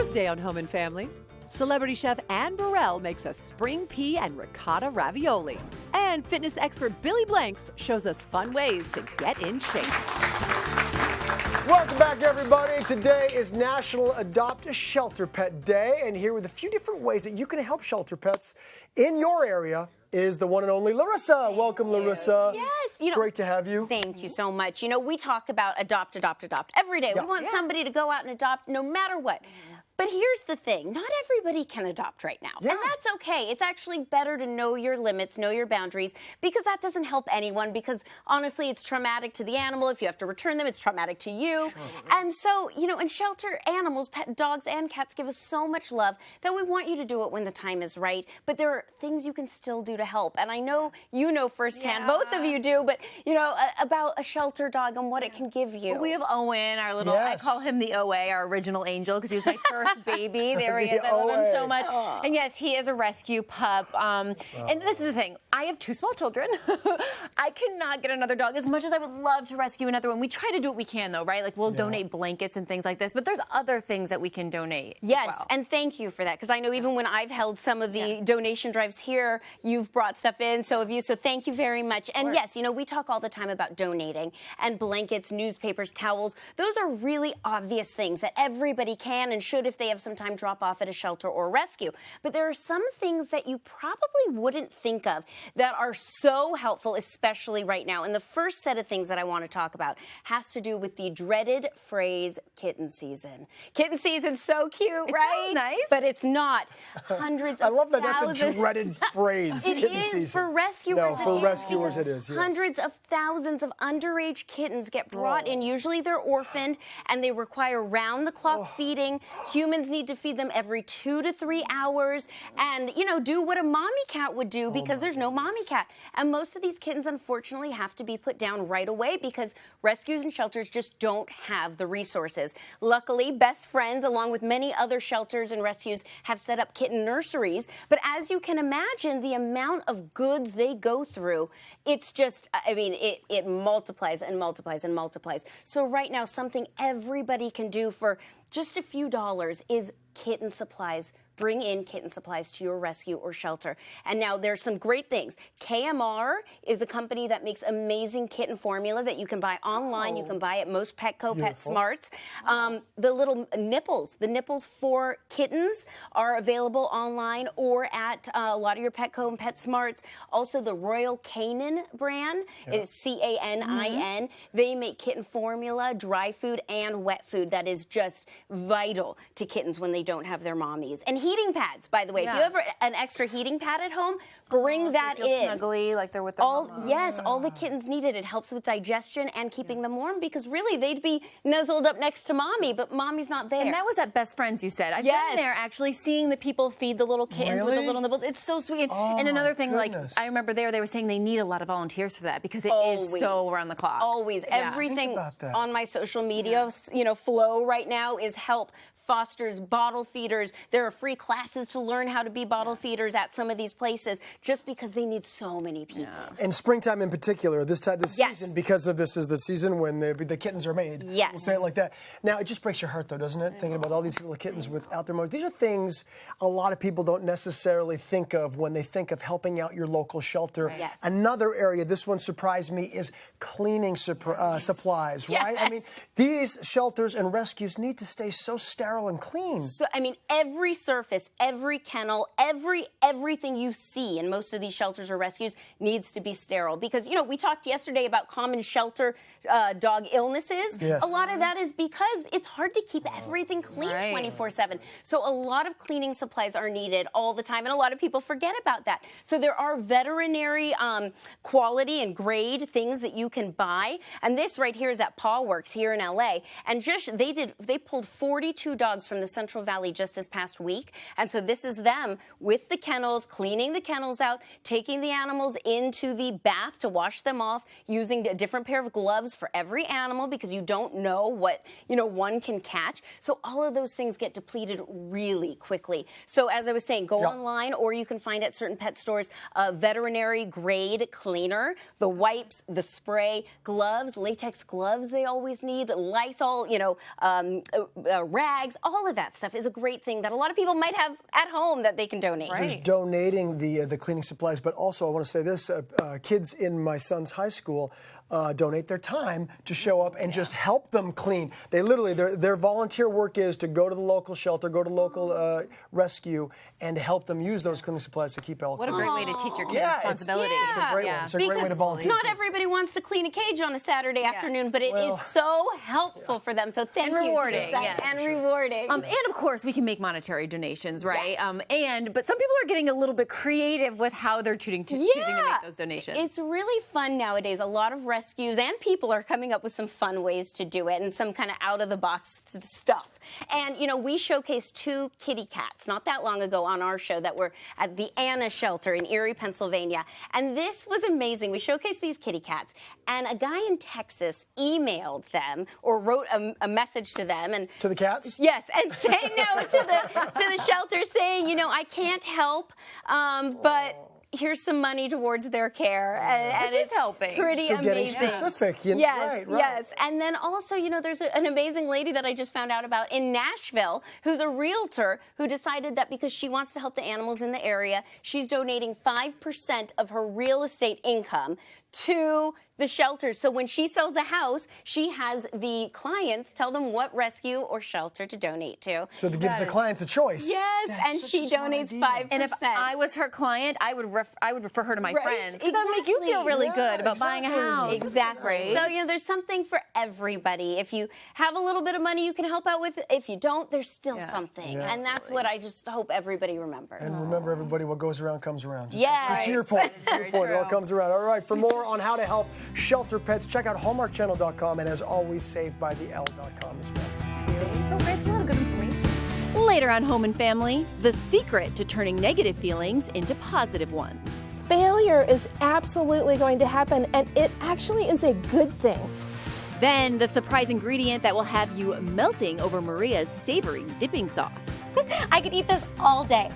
Thursday on Home and Family, celebrity chef Anne Burrell makes us spring pea and ricotta ravioli. And fitness expert Billy Blanks shows us fun ways to get in shape. Welcome back, everybody. Today is National Adopt a Shelter Pet Day, and here with a few different ways that you can help shelter pets in your area is the one and only Larissa. Welcome, Larissa. Yes. Great to have you. Thank you so much. We talk about adopt every day. Yeah. We want somebody to go out and adopt no matter what. But here's the thing, not everybody can adopt right now. Yeah. And that's okay. It's actually better to know your limits, know your boundaries, because that doesn't help anyone, because honestly, it's traumatic to the animal. If you have to return them, it's traumatic to you. Sure. And so, in shelter, animals, pet dogs and cats give us so much love that we want you to do it when the time is right. But there are things you can still do to help. And I know you know firsthand, both of you do, but about a shelter dog and what it can give you. We have Owen, our little, I call him the OA, our original angel, because he was my first baby. There he is. I love him so much. Aww. And yes, he is a rescue pup. And this is the thing. I have 2 small children. I cannot get another dog as much as I would love to rescue another one. We try to do what we can, though, right? Like, we'll donate blankets and things like this. But there's other things that we can donate. Yes, as well. And thank you for that, because I know even when I've held some of the donation drives here, you've brought stuff in. So thank you very much. And yes, we talk all the time about donating, and blankets, newspapers, towels. Those are really obvious things that everybody can and should, if they have some time, drop off at a shelter or rescue. But there are some things that you probably wouldn't think of that are so helpful, especially right now. And the first set of things that I want to talk about has to do with the dreaded phrase, kitten season. Kitten season's so cute, right? Sounds nice. But it's not. Hundreds of I love that thousands. that's a dreaded phrase, It kitten is season. for rescuers. No, for rescuers it is, yes. Hundreds of thousands of underage kittens get brought in. Usually they're orphaned, and they require round-the-clock feeding. Humans need to feed them every 2 to 3 hours and, do what a mommy cat would do, because there's no mommy cat. And most of these kittens, unfortunately, have to be put down right away because rescues and shelters just don't have the resources. Luckily, Best Friends, along with many other shelters and rescues, have set up kitten nurseries. But as you can imagine, the amount of goods they go through, it's just, it multiplies and multiplies and multiplies. So right now, something everybody can do for just a few dollars is kitten supplies. Bring in kitten supplies to your rescue or shelter. And now there's some great things. KMR is a company that makes amazing kitten formula that you can buy online. You can buy at most Petco, PetSmarts. The little nipples, the nipples for kittens are available online or at a lot of your Petco and PetSmarts. Also, the Royal Canin brand is CANIN. They make kitten formula, dry food, and wet food that is just vital to kittens when they don't have their mommies. And heating pads, by the way. If you have an extra heating pad at home, bring that so in. Snuggly, like they're with their mama. Yes, all the kittens need it. It helps with digestion and keeping them warm, because really they'd be nuzzled up next to mommy, but mommy's not there. And that was at Best Friends, you said. I've been there actually seeing the people feed the little kittens with the little nibbles. It's so sweet. And another thing, I remember they were saying they need a lot of volunteers for that, because it is so around the clock. Always. Everything on my social media, flow right now is help fosters, bottle feeders. There are free classes to learn how to be bottle feeders at some of these places, just because they need so many people. And springtime in particular, this season, because of this is the season when the kittens are made. Yes. We'll say it like that. Now, it just breaks your heart, though, doesn't it? Thinking about all these little kittens without their mothers. These are things a lot of people don't necessarily think of when they think of helping out your local shelter. Right. Yes. Another area, this one surprised me, is cleaning supplies, right? I mean, these shelters and rescues need to stay so sterile and clean. So, every surface, every kennel, everything you see in most of these shelters or rescues needs to be sterile. Because, we talked yesterday about common shelter dog illnesses. Yes. A lot of that is because it's hard to keep everything clean 24/7. So a lot of cleaning supplies are needed all the time, and a lot of people forget about that. So there are veterinary quality and grade things that you can buy. And this right here is at Paw Works here in LA. And they pulled 42 dogs from the Central Valley just this past week. And so this is them with the kennels, cleaning the kennels out, taking the animals into the bath to wash them off, using a different pair of gloves for every animal, because you don't know what, one can catch. So all of those things get depleted really quickly. So as I was saying, go online, or you can find at certain pet stores a veterinary grade cleaner, the wipes, the spray, gloves, latex gloves they always need, Lysol, rags, bags, all of that stuff is a great thing that a lot of people might have at home that they can donate. There's donating the cleaning supplies, but also I want to say this, kids in my son's high school donate their time to show up and just help them clean. They literally, their volunteer work is to go to the local shelter, go to local rescue, and help them use those cleaning supplies to keep healthy. What a great way to teach your kids responsibility. It's a great one. It's a great way to volunteer. Not everybody wants to clean a cage on a Saturday afternoon, but it is so helpful for them. So thank you. And rewarding. And rewarding. And of course, we can make monetary donations, right? But some people are getting a little bit creative with how they're choosing to make those donations. It's really fun nowadays. A lot of rescues and people are coming up with some fun ways to do it and some kind of out-of-the-box stuff. And, you know, we showcased 2 kitty cats not that long ago on our show that were at the Anna shelter in Erie, Pennsylvania. And this was amazing. We showcased these kitty cats, and a guy in Texas emailed them or wrote a message to them. And to the cats? Yes, and saying no to the shelter, saying, you know, I can't help, but here's some money towards their care, and it's helping. Pretty so amazing. Getting specific. Yes. And then also, you know, there's an amazing lady that I just found out about in Nashville who's a realtor who decided that because she wants to help the animals in the area, she's donating 5% of her real estate income to the shelters. So when she sells a house, she has the clients tell them what rescue or shelter to donate to. So it gives the clients a choice. Yes, and she donates 5%. And if I was her client, I would refer her to my friends. Because that would make you feel really good about buying a house. Exactly. So, you know, there's something for everybody. If you have a little bit of money you can help out with, if you don't, there's still something. And that's what I just hope everybody remembers. And remember, everybody, what goes around comes around. Yes. So to your point, it all comes around. All right, for more on how to help shelter pets, check out hallmarkchannel.com, and as always, savedbytheL.com as well. So great, a lot of good information. Later on Home and Family, the secret to turning negative feelings into positive ones. Failure is absolutely going to happen, and it actually is a good thing. Then the surprise ingredient that will have you melting over Maria's savory dipping sauce. I could eat this all day.